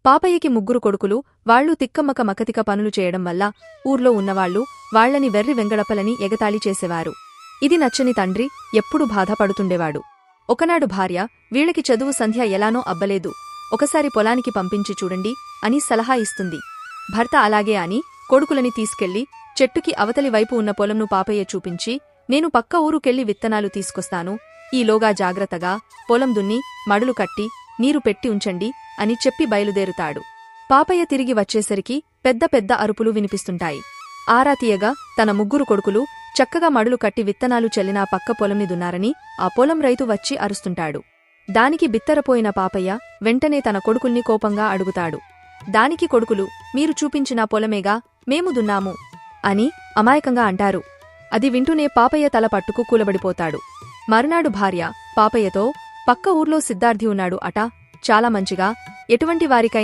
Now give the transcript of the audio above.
పాపయ్యకి ముగ్గురు కొడుకులు, వాళ్లు తిక్కమ్మక మకతిక పనులు చేయడం వల్ల ఊర్లో ఉన్నవాళ్లు వాళ్లని వెర్రి వెంగళప్పలని ఎగతాళి చేసేవారు. ఇది నచ్చని తండ్రి ఎప్పుడూ బాధపడుతుండేవాడు. ఒకనాడు భార్య, వీళ్ళకి చదువు సంధ్య ఎలానో అబ్బలేదు, ఒకసారి పొలానికి పంపించి చూడండి అని సలహా ఇస్తుంది. భర్త అలాగే అని కొడుకులని తీసుకెళ్లి చెట్టుకి అవతలి వైపు ఉన్న పొలంను పాపయ్య చూపించి, నేను పక్క ఊరుకెళ్లి విత్తనాలు తీసుకొస్తాను, ఈలోగా జాగ్రత్తగా పొలం దున్ని మడులు కట్టి నీరు పెట్టి ఉంచండి అని చెప్పి బయలుదేరుతాడు. పాపయ్య తిరిగి వచ్చేసరికి పెద్ద పెద్ద అరుపులు వినిపిస్తుంటాయి. ఆరా తీయగా తన ముగ్గురు కొడుకులు చక్కగా మడులు కట్టి విత్తనాలు చెల్లినా పక్క పొలంని దున్నారని ఆ పొలం రైతు వచ్చి అరుస్తుంటాడు. దానికి బిత్తరపోయిన పాపయ్య వెంటనే తన కొడుకుల్ని కోపంగా అడుగుతాడు. దానికి కొడుకులు, మీరు చూపించిన పొలమేగా మేము దున్నాము అని అమాయకంగా అంటారు. అది వింటూనే పాపయ్య తల పట్టుకు కూలబడిపోతాడు. మరునాడు భార్య పాపయ్యతో, పక్క ఊర్లో సిద్ధార్థి ఉన్నాడు అట, చాలా మంచిగా, ఎటువంటి వారికైనా